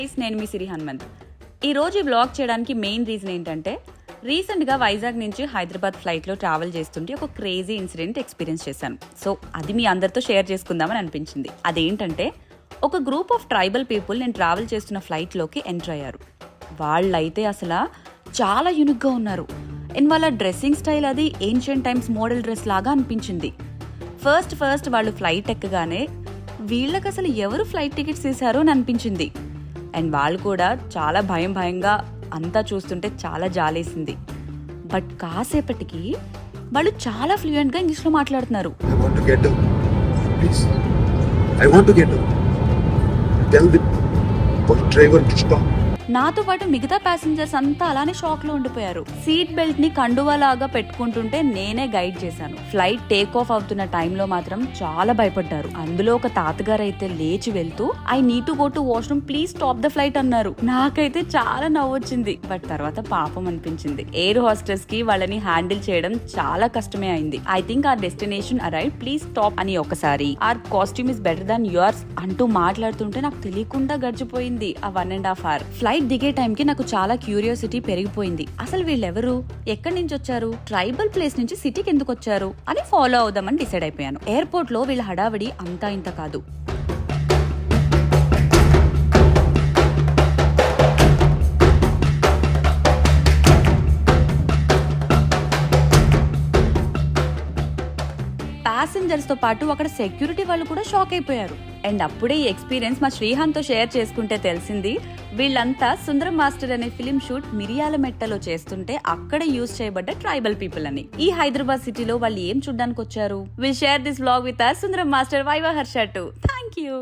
నేను మీ సిరి హనుమంత్. ఈరోజు ఈ బ్లాగ్ చేయడానికి మెయిన్ రీజన్ ఏంటంటే, రీసెంట్గా వైజాగ్ నుంచి హైదరాబాద్ ఫ్లైట్లో ట్రావెల్ చేస్తుంటే ఒక క్రేజీ ఇన్సిడెంట్ ఎక్స్పీరియన్స్ చేశాను. సో అది మీ అందరితో షేర్ చేసుకుందామని అనిపించింది. అదేంటంటే, ఒక గ్రూప్ ఆఫ్ ట్రైబల్ పీపుల్ నేను ట్రావెల్ చేస్తున్న ఫ్లైట్లోకి ఎంటర్ అయ్యారు. వాళ్ళైతే అసలు చాలా యూనిక్గా ఉన్నారు. అండ్ వాళ్ళ డ్రెస్సింగ్ స్టైల్ అది ఏన్షియంట్ టైమ్స్ మోడల్ డ్రెస్ లాగా అనిపించింది. ఫస్ట్ వాళ్ళు ఫ్లైట్ ఎక్కగానే వీళ్ళకి అసలు ఎవరు ఫ్లైట్ టికెట్స్ తీశారో అని అనిపించింది. అండ్ వాళ్ళు కూడా చాలా భయంగా అంతా చూస్తుంటే చాలా జాలేసింది. బట్ కాసేపటికి వాళ్ళు చాలా ఫ్లూయెంట్గా ఇంగ్లీష్లో మాట్లాడుతున్నారు. నాతో పాటు మిగతా ప్యాసింజర్స్ అంతా అలానే షాక్ లో ఉండిపోయారు. సీట్ బెల్ట్ ని కండువాలాగా పెట్టుకుంటుంటే నేనే గైడ్ చేశాను. ఫ్లైట్ టేక్ ఆఫ్ అవుతున్న టైంలో మాత్రం చాలా భయపడ్డారు. అందులో ఒక తాతగారు అయితే లేచి వెళ్తూ I need to go to washroom, please stop the flight అన్నారు. నాకైతే చాలా నవ్వొచ్చింది. బట్ తర్వాత పాపం అనిపించింది. ఎయిర్ హోస్టెస్ కి వాళ్ళని హ్యాండిల్ చేయడం చాలా కష్టమే అయింది. I think our destination arrive, please stop అని ఒకసారి, our costume is better than yours అంటూ మాట్లాడుతుంటే నాకు తెలియకుండా గడిచిపోయింది ఆ 1.5 hours. ఫ్లైట్ దిగే టైంకి నాకు చాలా క్యూరియాసిటీ పెరిగిపోయింది. అసలు వీళ్ళెవరు, ఎక్కడి నుంచి వచ్చారు, ట్రైబల్ ప్లేస్ నుంచి సిటీకి ఎందుకు వచ్చారు అని ఫాలో అవుదామని డిసైడ్ అయిపోయాను. ఎయిర్పోర్ట్ లో వీళ్ళ హడావిడి అంతా ఇంత కాదు. ప్యాసింజర్స్ తో పాటు అక్కడ సెక్యూరిటీ వాళ్ళు కూడా షాక్ అయిపోయారు. అండ్ అప్పుడే ఈ ఎక్స్పీరియన్స్ మా శ్రీహాంత్ తో షేర్ చేసుకుంటే తెలిసింది, వీళ్ళంతా సుందరం మాస్టర్ అనే ఫిలిం షూట్ మిరియాల మెట్టలో చేస్తుంటే అక్కడ యూజ్ చేయబడ్డ ట్రైబల్ పీపుల్ అని. ఈ హైదరాబాద్ సిటీలో వాళ్ళు ఏం చూడడానికి వచ్చారు? Will share this vlog with us Sundaram master viva Harsha 2. Thank you.